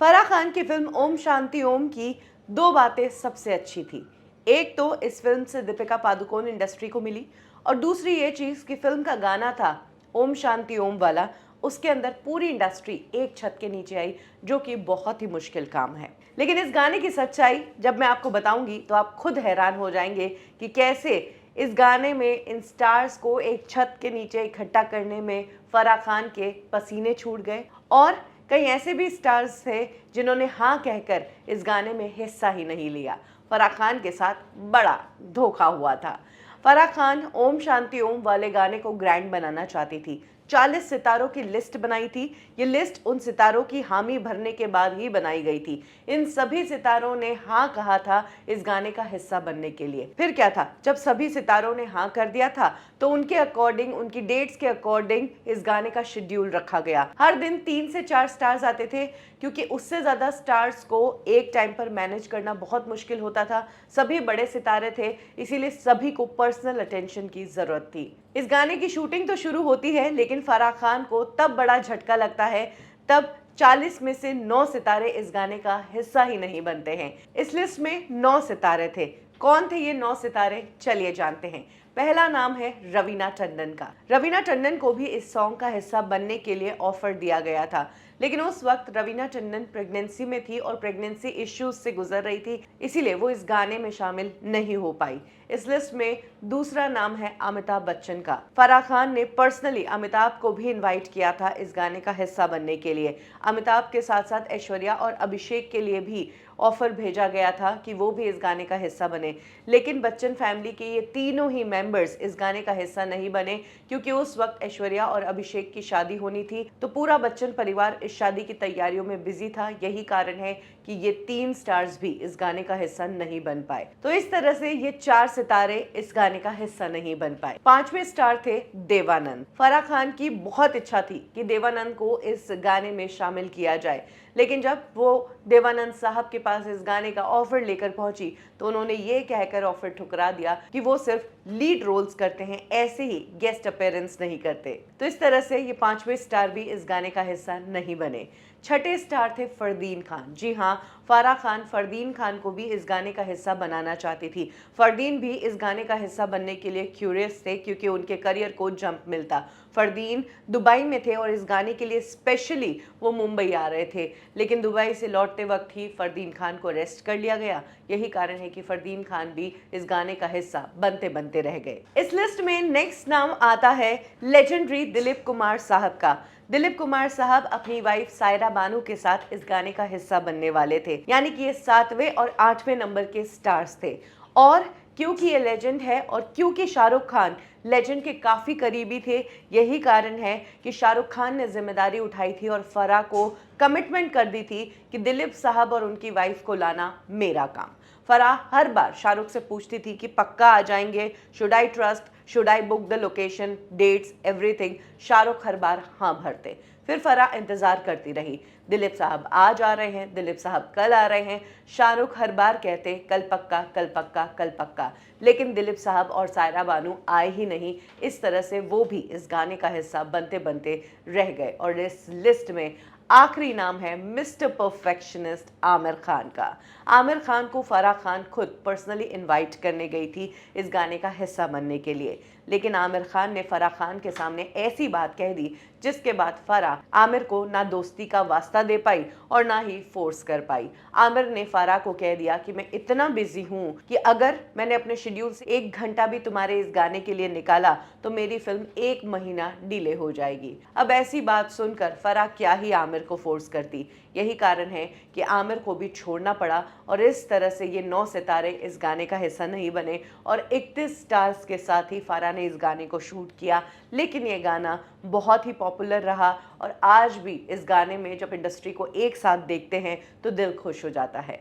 फराह खान की फिल्म ओम शांति ओम की दो बातें सबसे अच्छी थी। एक तो इस फिल्म से दीपिका पादुकोण इंडस्ट्री को मिली, और दूसरी ये चीज़ कि फिल्म का गाना था ओम शांति ओम वाला, उसके अंदर पूरी इंडस्ट्री एक छत के नीचे आई, जो कि बहुत ही मुश्किल काम है। लेकिन इस गाने की सच्चाई जब मैं आपको बताऊंगी तो आप खुद हैरान हो जाएंगे कि कैसे इस गाने में इन स्टार्स को एक छत के नीचे इकट्ठा करने में फराह खान के पसीने छूट गए, और कई ऐसे भी स्टार्स थे जिन्होंने हाँ कहकर इस गाने में हिस्सा ही नहीं लिया। फराह खान के साथ बड़ा धोखा हुआ था। फराह खान ओम शांति ओम वाले गाने को ग्रैंड बनाना चाहती थी। 40 सितारों की लिस्ट बनाई थी। ये लिस्ट उन सितारों की हामी भरने के बाद ही बनाई गई थी। इन सभी सितारों ने हाँ कहा था इस गाने का हिस्सा बनने के लिए। फिर क्या था, जब सभी सितारों ने हाँ कर दिया था तो उनके अकॉर्डिंग, उनकी डेट्स के अकॉर्डिंग इस गाने का शेड्यूल रखा गया। हर दिन 3 से 4 स्टार्स आते थे, क्योंकि उससे ज्यादा स्टार्स को एक टाइम पर मैनेज करना बहुत मुश्किल होता था। सभी बड़े सितारे थे, इसीलिए सभी को पर्सनल अटेंशन की जरूरत थी। इस गाने की शूटिंग तो शुरू होती है, लेकिन फराह खान को तब बड़ा झटका लगता है, तब 40 में से 9 सितारे इस गाने का हिस्सा ही नहीं बनते हैं। इस लिस्ट में 9 सितारे थे। कौन थे ये 9 सितारे, चलिए जानते हैं। पहला नाम है रवीना टंडन का। रवीना टंडन को भी इस सॉन्ग का हिस्सा बनने के लिए ऑफर दिया गया था, लेकिन उस वक्त रवीना टंडन प्रेगनेंसी में थी और प्रेगनेंसी इश्यूज से गुजर रही थी, इसीलिए वो इस गाने में शामिल नहीं हो पाई। इस लिस्ट में दूसरा नाम है अमिताभ बच्चन का। फराह खान ने पर्सनली अमिताभ को भी इनवाइट किया था इस गाने का हिस्सा बनने के लिए। अमिताभ के साथ साथ ऐश्वर्या और अभिषेक के लिए भी ऑफर भेजा गया था कि वो भी इस गाने का हिस्सा बने, लेकिन बच्चन फैमिली के ये तीनों ही मेंबर्स इस गाने का हिस्सा नहीं बने, क्योंकि उस वक्त ऐश्वर्या और अभिषेक की शादी होनी थी, तो पूरा बच्चन परिवार इस शादी की तैयारियों में बिजी था। यही कारण है कि ये 3 स्टार्स भी इस गाने का हिस्सा नहीं बन पाए। तो इस तरह से ये 4 सितारे इस गाने का हिस्सा नहीं बन पाए। 5वें स्टार थे देवानंद। फराह खान की बहुत इच्छा थी कि देवानंद को इस गाने में शामिल किया जाए, लेकिन जब वो देवानंद साहब के पास इस गाने का ऑफर लेकर पहुंची तो उन्होंने ये कहकर ऑफर ठुकरा दिया कि वो सिर्फ लीड रोल्स करते हैं, ऐसे ही गेस्ट अपीयरेंस नहीं करते। तो इस तरह से ये 5वें स्टार भी इस गाने का हिस्सा नहीं बने। 6ठे स्टार थे फरदीन खान। जी हाँ, फराह खान फरदीन खान को भी इस गाने का हिस्सा बनाना चाहती थी। फरदीन भी इस गाने का हिस्सा बनने के लिए क्यूरियस थे, क्योंकि उनके करियर को जंप मिलता। फरदीन दुबई में थे और इस गाने के लिए स्पेशली वो मुंबई आ रहे थे, लेकिन दुबई से लौटते वक्त ही फरदीन खान को अरेस्ट कर लिया गया। यही कारण है कि फरदीन खान भी इस गाने का हिस्सा बनते बनते रह गए। इस लिस्ट में नेक्स्ट नाम आता है लेजेंडरी दिलीप कुमार साहब का। दिलीप कुमार साहब अपनी वाइफ सायरा बानू के साथ इस गाने का हिस्सा बनने वाले थे, यानी कि ये 7वें और 8वें नंबर के स्टार्स थे। और क्योंकि ये लेजेंड है और क्योंकि शाहरुख खान लेजेंड के काफ़ी करीबी थे, यही कारण है कि शाहरुख खान ने जिम्मेदारी उठाई थी और फराह को कमिटमेंट कर दी थी कि दिलीप साहब और उनकी वाइफ को लाना मेरा काम। फराह हर बार शाहरुख से पूछती थी कि पक्का आ जाएंगे, should I trust, should I book the location, dates, everything. Shahrukh हर बार हाँ भरते। फिर फराह इंतजार करती रही, दिलीप साहब आज आ रहे हैं, दिलीप साहब कल आ रहे हैं। शाहरुख हर बार कहते कल पक्का, कल पक्का, कल पक्का, लेकिन दिलीप साहब और सायरा बानू आए ही नहीं। इस तरह से वो भी इस गाने का हिस्सा बनते बनते रह गए। और इस लिस्ट में आखिरी नाम है मिस्टर परफेक्शनिस्ट आमिर खान का। आमिर खान को फराह खान खुद पर्सनली इनवाइट करने गई थी इस गाने का हिस्सा बनने के लिए, लेकिन आमिर खान ने फराह खान के सामने ऐसी बात कह दी जिसके बाद फराह आमिर को ना दोस्ती का वास्ता दे पाई और ना ही फोर्स कर पाई। आमिर ने फराह को कह दिया कि मैं इतना बिजी हूँ कि अगर मैंने अपने शेड्यूल से 1 घंटा भी तुम्हारे इस गाने के लिए निकाला तो मेरी फिल्म 1 महीना डिले हो जाएगी। अब ऐसी बात सुनकर फराह क्या ही आमिर को फोर्स करती। यही कारण है कि आमिर को भी छोड़ना पड़ा और इस तरह से ये 9 सितारे इस गाने का हिस्सा नहीं बने और 31 स्टार्स के साथ ही फराह ने इस गाने को शूट किया। लेकिन ये गाना बहुत ही पॉपुलर रहा और आज भी इस गाने में जब इंडस्ट्री को एक साथ देखते हैं तो दिल खुश हो जाता है।